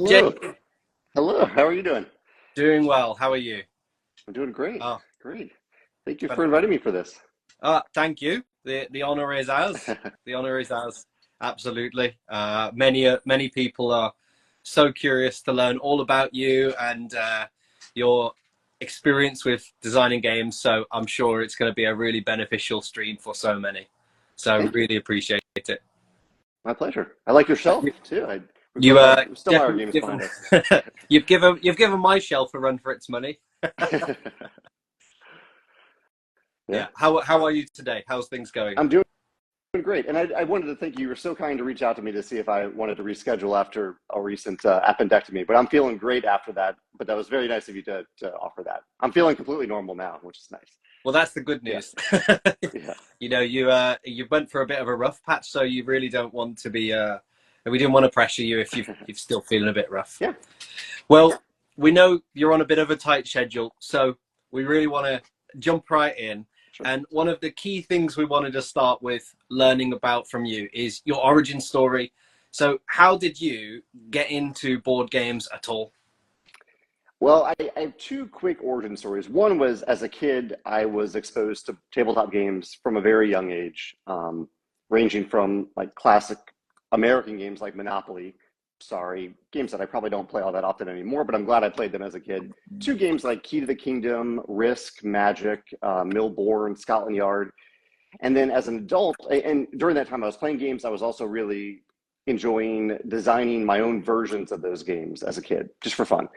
Jay, Hello. Hello. How are you doing? doing well. How are you? I'm doing great. Oh, Great. Thank you but, for inviting me for this. thank you. The honor is ours. The honor is ours. Absolutely. Many people are so curious to learn all about you and your experience with designing games. So I'm sure it's going to be a really beneficial stream for so many. So Thank you. really appreciate it. My pleasure. I like your shelf too. We've You got Stonemaier definitely Games given behind us. you've given my shelf a run for its money. Yeah, Yeah. How are you today? How's things going? I'm doing great. And I wanted to thank you. You were so kind to reach out to me to see if I wanted to reschedule after a recent appendectomy. But I'm feeling great after that. But that was very nice of you to offer that. I'm feeling completely normal now, which is nice. Well, that's the good Yeah. news. Yeah. You went for a bit of a rough patch, so you really don't want to be. We didn't want to pressure you if you're still feeling a bit rough. Yeah. Well, we know you're on a bit of a tight schedule, so we really want to jump right in. Sure. And one of the key things we wanted to start with learning about from you is your origin story. So, how did you get into board games at all? Well, I have two quick origin stories. One was as a kid, I was exposed to tabletop games from a very young age, ranging from like classic American games like Monopoly. Sorry, games that I probably don't play all that often anymore, but I'm glad I played them as a kid. Two games like Key to the Kingdom, Risk, Magic, Millborn, Scotland Yard. And then as an adult, and during that time I was playing games, I was also really enjoying designing my own versions of those games as a kid, just for fun.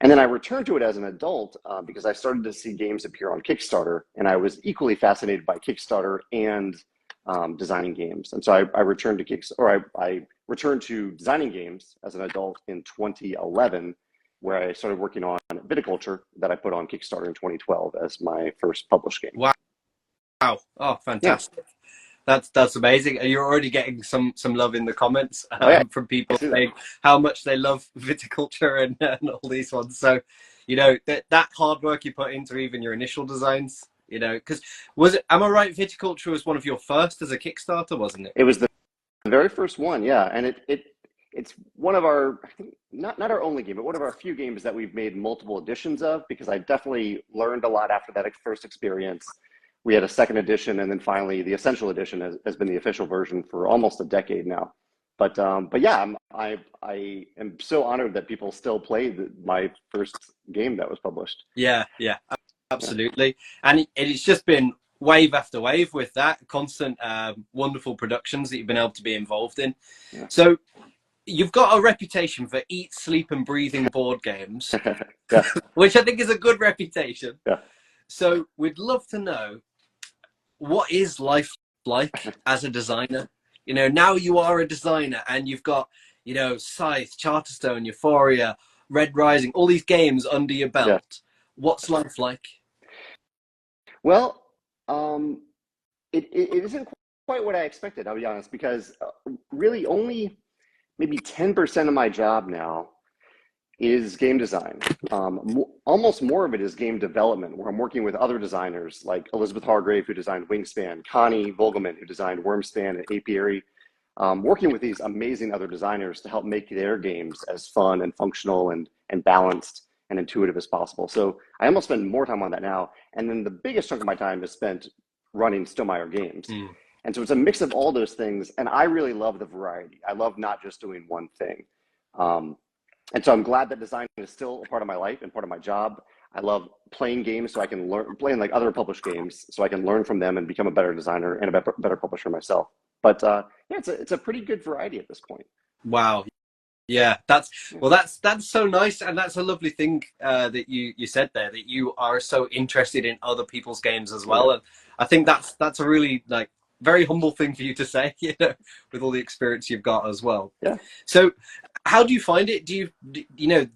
And then I returned to it as an adult because I started to see games appear on Kickstarter, and I was equally fascinated by Kickstarter and designing games. And so I returned to I returned to designing games as an adult in 2011, where I started working on Viticulture that I put on Kickstarter in 2012 as my first published game. Wow! Oh, Yeah. fantastic! That's amazing. You're already getting some love in the comments Oh yeah, from I people see that. saying how much they love viticulture and all these ones. So, that hard work you put into even your initial designs. Because was it? Am I right? Viticulture was one of your first as a Kickstarter, wasn't it? It was the very first one, yeah, and it's one of our, I think, not our only game, but one of our few games that we've made multiple editions of because I definitely learned a lot after that first experience. We had a second edition, and then finally the Essential Edition has been the official version for almost a decade now. But yeah, I am so honored that people still play my first game that was published. Yeah, yeah, Yeah, absolutely. And it's just been wave after wave with that constant, wonderful productions that you've been able to be involved in. yeah, So you've got a reputation for eat, sleep, and breathing board games, yeah, which I think is a good reputation. yeah. So we'd love to know, what is life like as a designer? Now you are a designer and you've got, Scythe, Charterstone, Euphoria, Red Rising, all these games under your Yeah. belt. What's life like? Well, um, it isn't quite what I expected, I'll be honest, because really only maybe 10% of my job now is game design. Almost more of it is game development, where I'm working with other designers like Elizabeth Hargrave, who designed Wingspan, Connie Vogelman, who designed Wormspan and Apiary, working with these amazing other designers to help make their games as fun and functional and balanced and intuitive as possible. So I almost spend more time on that now. And then the biggest chunk of my time is spent running Stonemaier Games. Mm. And so it's a mix of all those things. And I really love the variety. I love not just doing one thing. Um, and so I'm glad that design is still a part of my life and part of my job. I love playing games so I can learn, playing like other published games so I can learn from them and become a better designer and a better publisher myself. But yeah, it's a pretty good variety at this point. Wow. Yeah, Yeah, that's so nice, and that's a lovely thing that you said there, that you are so interested in other people's games as oh, yeah. well, and I think that's a really like very humble thing for you to say, with all the experience you've got as well. Yeah. So, how do you find it? Do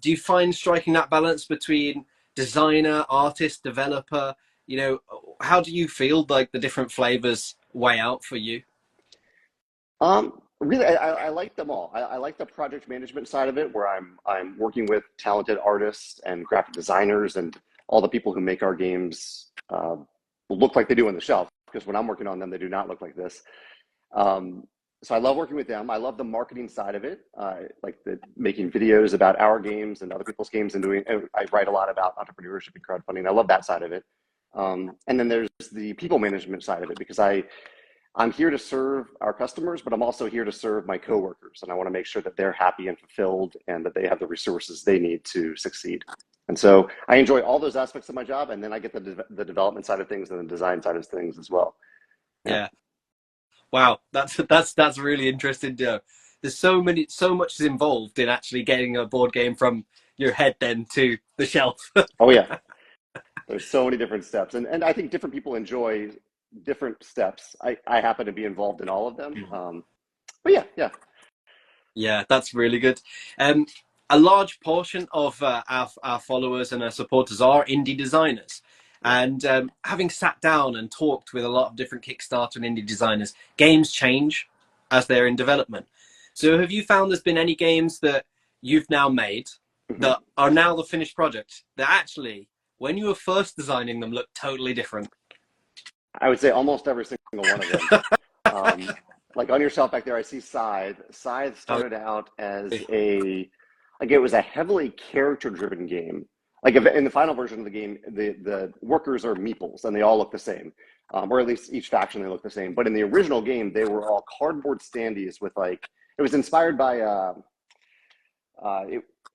you find striking that balance between designer, artist, developer? How do you feel like the different flavors weigh out for you? Really, I like them all. I like the project management side of it, where I'm working with talented artists and graphic designers and all the people who make our games look like they do on the shelf. Because when I'm working on them, they do not look like this. Um, so I love working with them. I love the marketing side of it, like making videos about our games and other people's games, and I write a lot about entrepreneurship and crowdfunding. I love that side of it. And then there's the people management side of it, because I'm here to serve our customers, but I'm also here to serve my coworkers, and I want to make sure that they're happy and fulfilled, and that they have the resources they need to succeed. And so I enjoy all those aspects of my job, and then I get the development side of things and the design side of things as well. Yeah. Wow, that's really interesting, Joe. There's so much is involved in actually getting a board game from your head then to the shelf. Oh yeah, there's so many different steps, and I think different people enjoy different steps. I happen to be involved in all of them. But yeah. Yeah, that's really good. A large portion of our followers and our supporters are indie designers. And having sat down and talked with a lot of different Kickstarter and indie designers, games change as they're in development. So have you found there's been any games that you've now made that are now the finished product that actually, when you were first designing them, looked totally different? I would say almost every single one of them. Like on your shelf back there, I see Scythe. Scythe started out as it was a heavily character-driven game. Like in the final version of the game, the workers are meeples, and they all look the same, or at least each faction they look the same. But in the original game, they were all cardboard standees with it was inspired by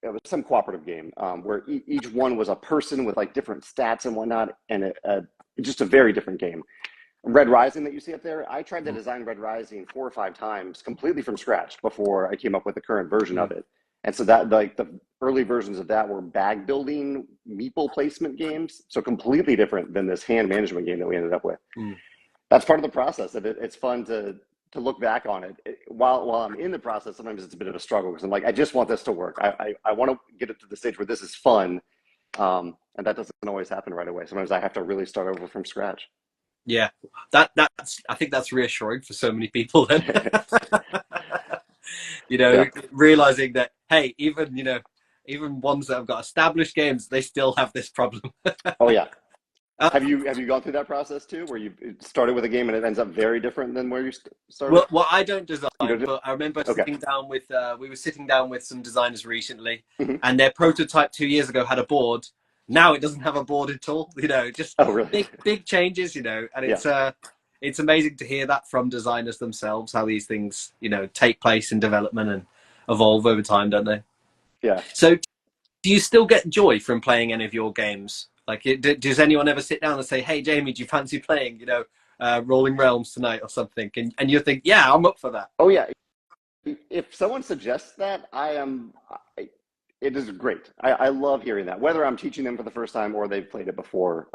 it was some cooperative game where each one was a person with like different stats and whatnot, and just a very different game. Red Rising that you see up there, I tried to design Red Rising 4 or 5 times completely from scratch before I came up with the current version of it. And so that, like, the early versions of that were bag building meeple placement games, so completely different than this hand management game that we ended up with. That's part of the process. It's fun to look back on it. While I'm in the process, sometimes it's a bit of a struggle, because I'm like, I just want this to work. I want to get it to the stage where this is fun, and that doesn't always happen right away. Sometimes I have to really start over from scratch. Yeah, I think that's reassuring for so many people then. Realizing that, hey, even ones that have got established games, they still have this problem. Oh yeah. Have you gone through that process too, where you started with a game and it ends up very different than where you started? Well, I don't design, but I remember sitting down with we were sitting down with some designers recently, and their prototype 2 years ago had a board. Now it doesn't have a board at all. Just big changes. And it's amazing to hear that from designers themselves, how these things take place in development and evolve over time, don't they? Yeah. So, do you still get joy from playing any of your games? Like, does anyone ever sit down and say, "Hey, Jamey, do you fancy playing, Rolling Realms tonight or something?" And you think, "Yeah, I'm up for that." Oh yeah. If someone suggests that, it is great. I love hearing that, whether I'm teaching them for the first time or they've played it before.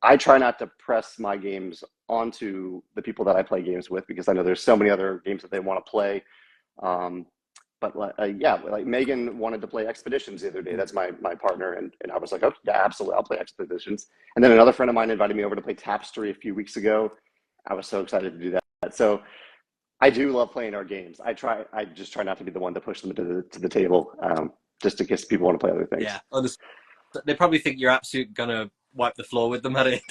I try not to press my games onto the people that I play games with, because I know there's so many other games that they want to play. But like Megan wanted to play Expeditions the other day. That's my partner, and I was like, oh yeah, absolutely, I'll play Expeditions. And then another friend of mine invited me over to play Tapestry a few weeks ago. I was so excited to do that. So I do love playing our games. I just try not to be the one to push them to the table, just in case people want to play other things. Yeah, they probably think you're absolutely gonna wipe the floor with them at it.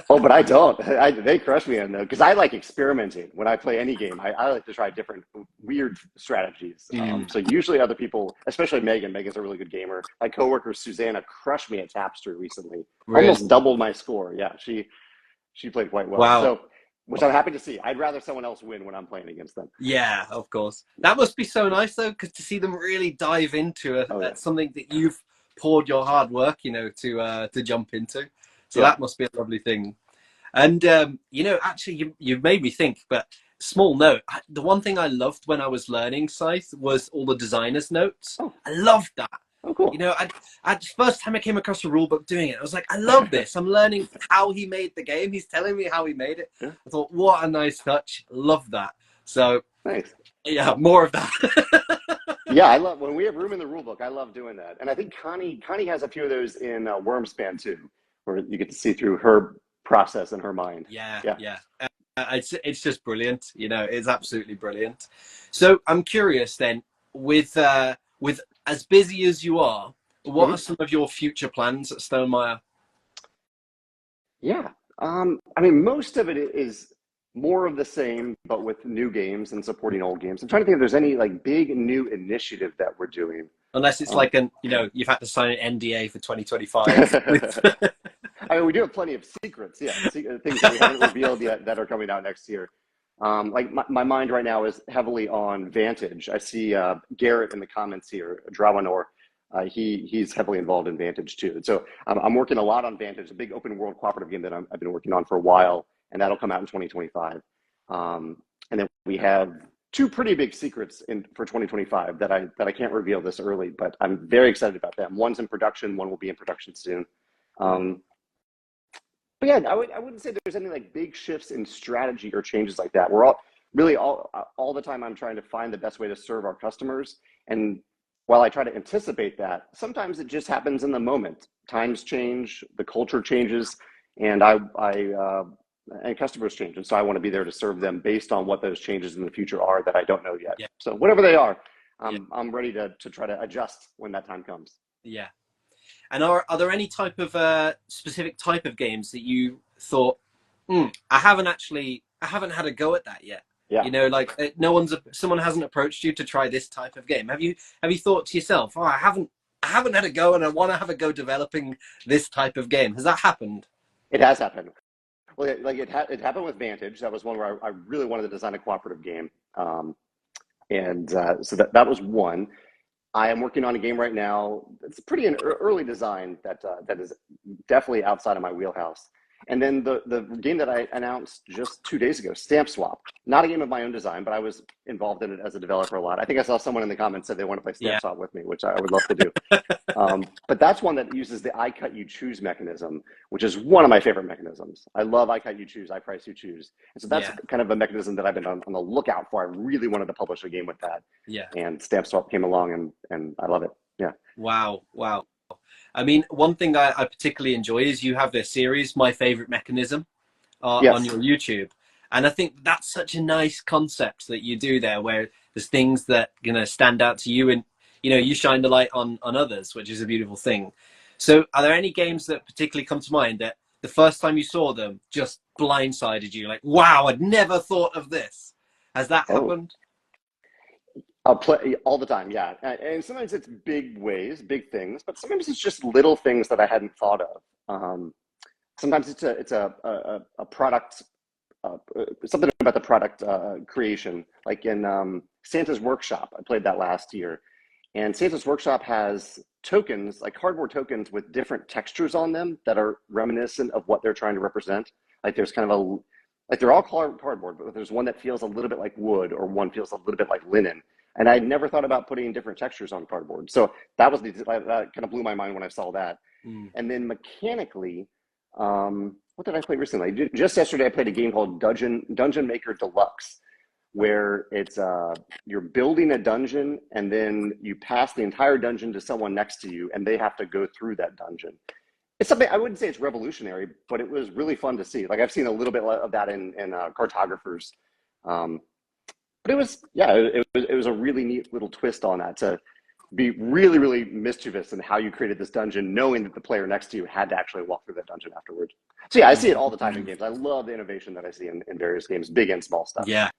Oh, but I don't. They crush me on that, because I like experimenting when I play any game. I like to try different weird strategies. So usually other people, especially Megan's a really good gamer. My coworker Susanna crushed me at Tapestry recently. Really? Almost doubled my score. Yeah, she played quite well. Wow. So, which I'm happy to see. I'd rather someone else win when I'm playing against them. Yeah, of course. That must be so nice, though, because to see them really dive into something that you've poured your hard work, to jump into. So that must be a lovely thing. And, actually, you've made me think, but small note, the one thing I loved when I was learning Scythe was all the designer's notes. Oh. I loved that. Oh, cool. First time I came across the rulebook doing it, I was like, I love this. I'm learning how he made the game. He's telling me how he made it. Yeah. I thought, what a nice touch. Love that. So, thanks. Yeah, more of that. Yeah, I love when we have room in the rulebook. I love doing that. And I think Connie has a few of those in Wormspan too, where you get to see through her process in her mind. Yeah. It's just brilliant. It's absolutely brilliant. So I'm curious then, with as busy as you are, what are some of your future plans at Stonemaier? Yeah. Most of it is more of the same, but with new games and supporting old games. I'm trying to think if there's any like big new initiative that we're doing. Unless it's like you've had to sign an NDA for 2025. I mean, we do have plenty of secrets, yeah, things that we haven't revealed yet that are coming out next year. Like my mind right now is heavily on Vantage. I see Garrett in the comments here, Drawanor. He's heavily involved in Vantage too. And so I'm working a lot on Vantage, a big open world cooperative game that I've been working on for a while, and that'll come out in 2025. And then we have two pretty big secrets for 2025 that I can't reveal this early, but I'm very excited about them. One's in production, one will be in production soon. But yeah, I wouldn't say there's any like big shifts in strategy or changes like that. We're all the time I'm trying to find the best way to serve our customers. And while I try to anticipate that, sometimes it just happens in the moment. Times change, the culture changes, and and customers change. And so I want to be there to serve them based on what those changes in the future are that I don't know yet. Yeah. So whatever they are, I'm ready to try to adjust when that time comes. Yeah. And are there any type of specific type of games that you thought, I haven't had a go at that yet? Yeah. You know, like someone hasn't approached you to try this type of game. Have you thought to yourself, I haven't had a go and I want to have a go developing this type of game? Has that happened? It has happened. Well, it happened with Vantage. That was one where I really wanted to design a cooperative game. So that was one. I am working on a game right now. It's pretty an early design that is definitely outside of my wheelhouse. And then the game that I announced just 2 days ago, Stamp Swap, not a game of my own design, but I was involved in it as a developer a lot. I think I saw someone in the comments said they want to play Stamp Swap with me, which I would love to do. But that's one that uses the I cut you choose mechanism, which is one of my favorite mechanisms. I love I cut you choose, I price you choose. And so that's kind of a mechanism that I've been on the lookout for. I really wanted to publish a game with that. Yeah. And Stamp Swap came along and I love it. Yeah. Wow. I mean, one thing I particularly enjoy is you have this series, My Favorite Mechanism, on your YouTube. And I think that's such a nice concept that you do there, where there's things that stand out to you and, you shine the light on others, which is a beautiful thing. So are there any games that particularly come to mind that the first time you saw them just blindsided you? Like, wow, I'd never thought of this. Has that happened? I'll play all the time, yeah. And sometimes it's big big things, but sometimes it's just little things that I hadn't thought of. Sometimes it's a product, something about the product creation. Like in Santa's Workshop, I played that last year. And Santa's Workshop has tokens, like cardboard tokens with different textures on them that are reminiscent of what they're trying to represent. Like there's kind of like they're all cardboard, but there's one that feels a little bit like wood or one feels a little bit like linen. And I never thought about putting different textures on cardboard. So that kind of blew my mind when I saw that. And then mechanically, what did I play recently? Just yesterday, I played a game called Dungeon Maker Deluxe, where it's you're building a dungeon and then you pass the entire dungeon to someone next to you and they have to go through that dungeon. It's something, I wouldn't say it's revolutionary, but it was really fun to see. Like I've seen a little bit of that in Cartographers. But it was a really neat little twist on that, to be really, really mischievous in how you created this dungeon, knowing that the player next to you had to actually walk through that dungeon afterwards. So yeah, I see it all the time in games. I love the innovation that I see in various games, big and small stuff. Yeah.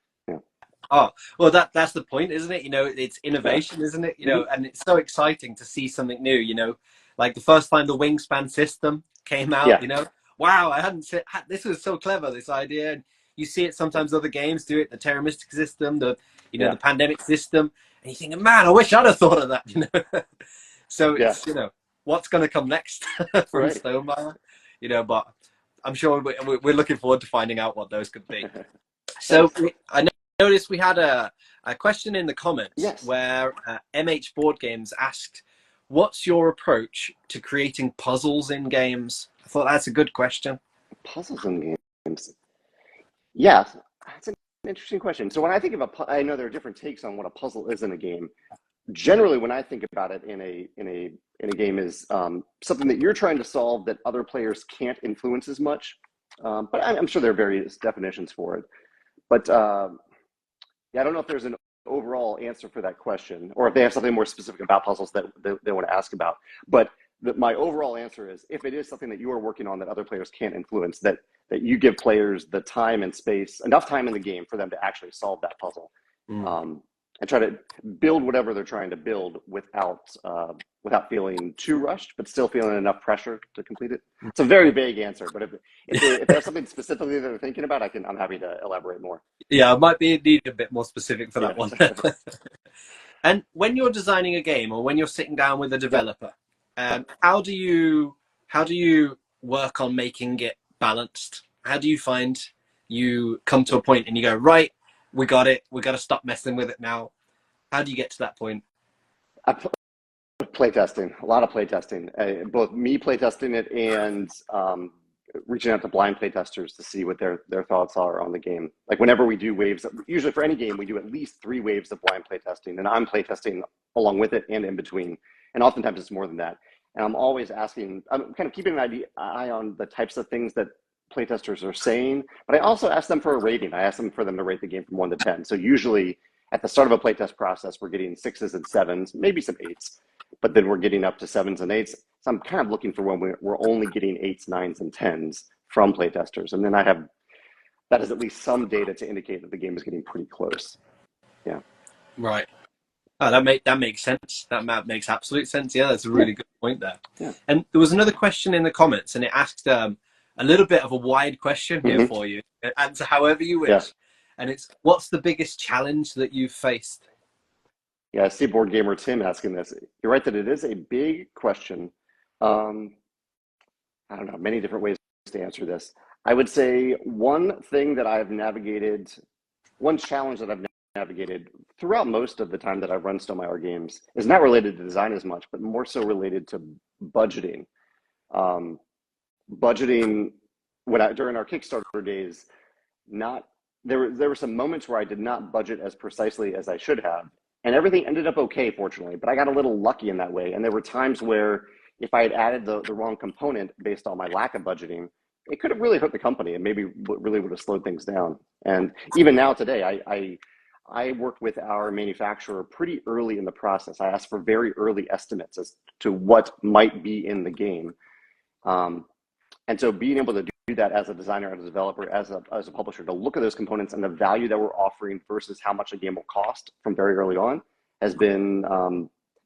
Oh, well, that's the point, isn't it? It's innovation, isn't it? And it's so exciting to see something new, like the first time the Wingspan system came out, wow, I hadn't said, this was so clever, this idea. And you see it sometimes other games do it, the Terra Mystica system, the pandemic system, and you think, man, I wish I'd have thought of that, So it's, what's going to come next from Stonemaier, but I'm sure we're looking forward to finding out what those could be. So I noticed we had a question in the comments where MH Board Games asked, what's your approach to creating puzzles in games? I thought that's a good question. Puzzles in games. Yeah, that's an interesting question. So when I think of I know there are different takes on what a puzzle is in a game. Generally, when I think about it in a game is something that you're trying to solve that other players can't influence as much. But I'm sure there are various definitions for it. But I don't know if there's an overall answer for that question, or if they have something more specific about puzzles that they want to ask about. But my overall answer is, if it is something that you are working on that other players can't influence, that you give players the time and space, enough time in the game for them to actually solve that puzzle, and try to build whatever they're trying to build without feeling too rushed, but still feeling enough pressure to complete it. It's a very vague answer, but if there's something specifically that they're thinking about, I'm happy to elaborate more. Yeah, I might need a bit more specific for that one. And when you're designing a game, or when you're sitting down with a developer, how do you work on making it balanced? How do you find you come to a point and you go, right, we got it, we got to stop messing with it now? How do you get to that point? Playtesting, a lot of playtesting, both me playtesting it and reaching out to blind playtesters to see what their thoughts are on the game. Like whenever we do waves, usually for any game, we do at least 3 waves of blind playtesting, and I'm playtesting along with it and in between. And oftentimes it's more than that. And I'm always asking, I'm kind of keeping an eye on the types of things that playtesters are saying, but I also ask them for a rating. I ask them for them to rate the game from 1 to 10. So usually at the start of a playtest process, we're getting 6s and 7s, maybe some 8s, but then we're getting up to 7s and 8s. So I'm kind of looking for when we're only getting 8s, 9s, and 10s from playtesters. And then that is at least some data to indicate that the game is getting pretty close. Yeah. Right. Oh, that makes sense. That makes absolute sense. Yeah, that's a really good point there. Yeah. And there was another question in the comments, and it asked a little bit of a wide question here for you. Answer however you wish. Yeah. And it's, what's the biggest challenge that you've faced? Yeah, I see Boardgamer Tim asking this. You're right that it is a big question. I don't know, many different ways to answer this. I would say one challenge that I've navigated throughout most of the time that I've run Stonemaier Games is not related to design as much, but more so related to budgeting. Budgeting during our Kickstarter days, there were some moments where I did not budget as precisely as I should have, and everything ended up okay, fortunately, but I got a little lucky in that way. And there were times where if I had added the wrong component based on my lack of budgeting, it could have really hurt the company and maybe really would have slowed things down. And even now today, I worked with our manufacturer pretty early in the process. I asked for very early estimates as to what might be in the game. And so being able to do that as a designer, as a developer, as a publisher, to look at those components and the value that we're offering versus how much a game will cost from very early on has been,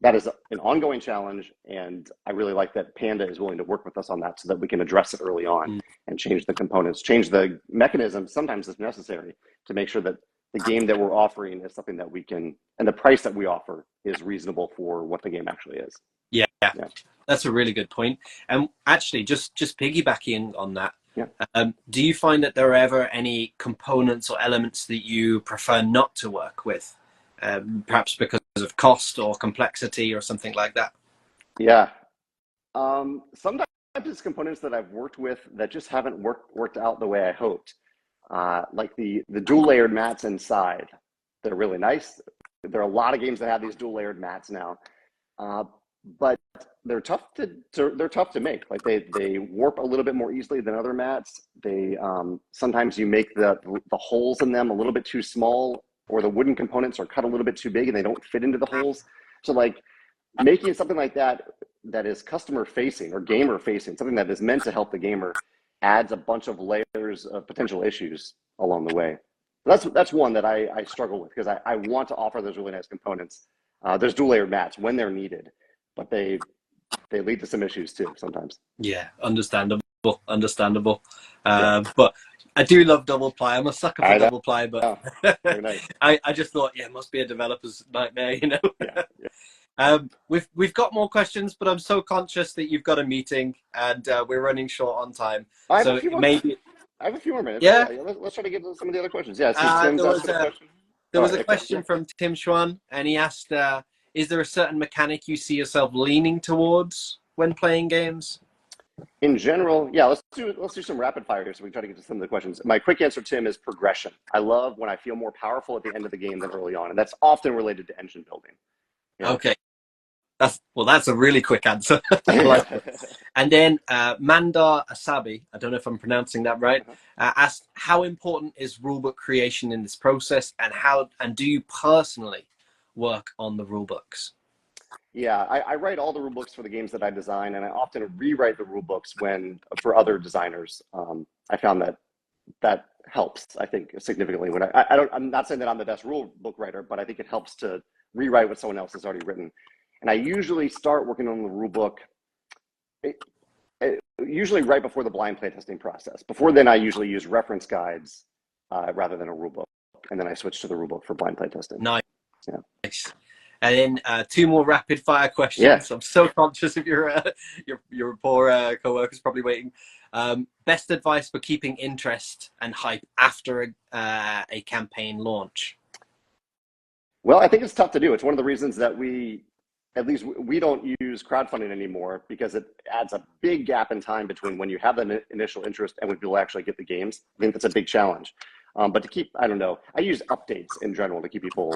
that is an ongoing challenge. And I really like that Panda is willing to work with us on that so that we can address it early on and change the components, change the mechanism sometimes if necessary, to make sure that the game that we're offering is something that we can, and the price that we offer is reasonable for what the game actually is. Yeah. That's a really good point. And actually, just piggybacking on that, do you find that there are ever any components or elements that you prefer not to work with, perhaps because of cost or complexity or something like that? Yeah. Sometimes it's components that I've worked with that just haven't worked out the way I hoped. Like the dual layered mats inside. They're really nice. There are a lot of games that have these dual layered mats now. But they're tough to make. Like they warp a little bit more easily than other mats. They sometimes you make the holes in them a little bit too small, or the wooden components are cut a little bit too big and they don't fit into the holes. So like making something like that is customer facing or gamer facing, something that is meant to help the gamer, adds a bunch of layers of potential issues along the way. That's one that I struggle with, because I want to offer those really nice components. There's dual layered mats when they're needed, but they lead to some issues too sometimes. Yeah, understandable. But I do love double ply. I'm a sucker for double ply, but very nice. I just thought, it must be a developer's nightmare, We've got more questions, but I'm so conscious that you've got a meeting and we're running short on time. I have a few more minutes. Yeah. Let's try to get to some of the other questions. Yeah. There was a question from Tim Schwan, and he asked, is there a certain mechanic you see yourself leaning towards when playing games? In general, yeah, let's do some rapid fire here so we can try to get to some of the questions. My quick answer, Tim, is progression. I love when I feel more powerful at the end of the game than early on, and that's often related to engine building. Yeah. Okay. That's a really quick answer. And then Mandar Asabi, I don't know if I'm pronouncing that right, asked, how important is rulebook creation in this process, and do you personally work on the rulebooks? Yeah, I write all the rule books for the games that I design, and I often rewrite the rule books for other designers. I found that helps, I think, significantly. When I'm not saying that I'm the best rule book writer, but I think it helps to rewrite what someone else has already written. And I usually start working on the rule book usually right before the blind playtesting process. Before then, I usually use reference guides rather than a rule book, and then I switch to the rule book for blind playtesting. Nice. Yeah. And then two more rapid fire questions. Yeah. I'm so conscious of your poor co-workers probably waiting. Best advice for keeping interest and hype after a campaign launch? Well, I think it's tough to do. It's one of the reasons that at least we don't use crowdfunding anymore, because it adds a big gap in time between when you have that initial interest and when people actually get the games. I think that's a big challenge. But to keep, I don't know, I use updates in general to keep people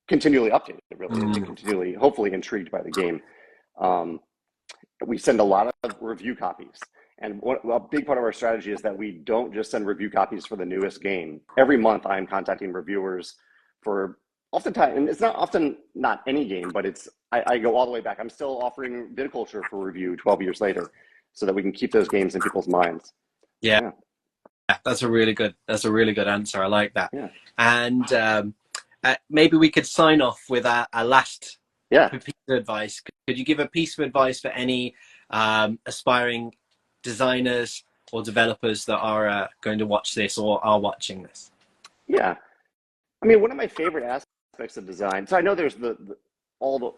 continually updated, really, and continually, hopefully, intrigued by the game. We send a lot of review copies. And a big part of our strategy is that we don't just send review copies for the newest game. Every month, I'm contacting reviewers for oftentimes, and it's not any game, but I go all the way back. I'm still offering Viticulture for review 12 years later, so that we can keep those games in people's minds. Yeah. That's a really good answer. I like that. Yeah. And maybe we could sign off with a last piece of advice. Could you give a piece of advice for any aspiring designers or developers that are going to watch this or are watching this? Yeah. I mean, one of my favorite aspects of design, so I know there's all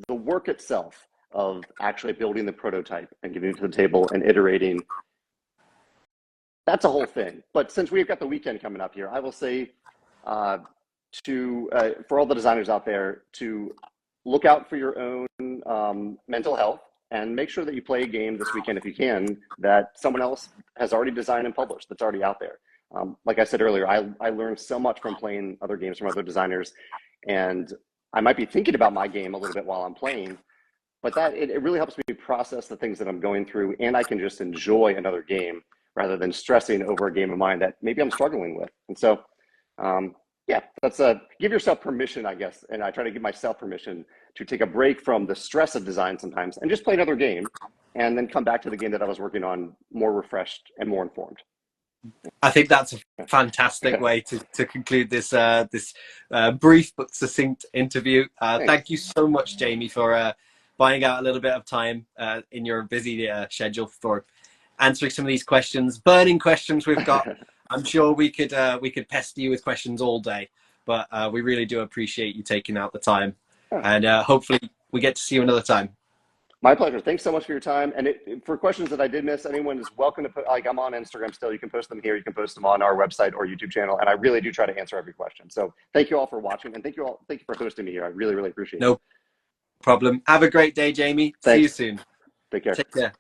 the work itself of actually building the prototype and getting it to the table and iterating. That's a whole thing. But since we've got the weekend coming up here, I will say for all the designers out there, to look out for your own mental health, and make sure that you play a game this weekend, if you can, that someone else has already designed and published, that's already out there. Like I said earlier, I learned so much from playing other games from other designers, and I might be thinking about my game a little bit while I'm playing, but it really helps me process the things that I'm going through, and I can just enjoy another game rather than stressing over a game of mine that maybe I'm struggling with. And so, yeah, that's give yourself permission, I guess, and I try to give myself permission to take a break from the stress of design sometimes and just play another game, and then come back to the game that I was working on more refreshed and more informed. I think that's a fantastic way to conclude this brief but succinct interview. Thank you so much, Jamey, for buying out a little bit of time in your busy schedule for answering some of these questions, burning questions we've got. I'm sure we could pester you with questions all day, but we really do appreciate you taking out the time, and hopefully we get to see you another time. My pleasure. Thanks so much for your time. And for questions that I did miss, anyone is welcome to put, like, I'm on Instagram still. You can post them here. You can post them on our website or YouTube channel. And I really do try to answer every question. So thank you all for watching, and thank you for hosting me here. I really, really appreciate it. No problem. Have a great day, Jamey. Thanks. See you soon. Take care. Take care.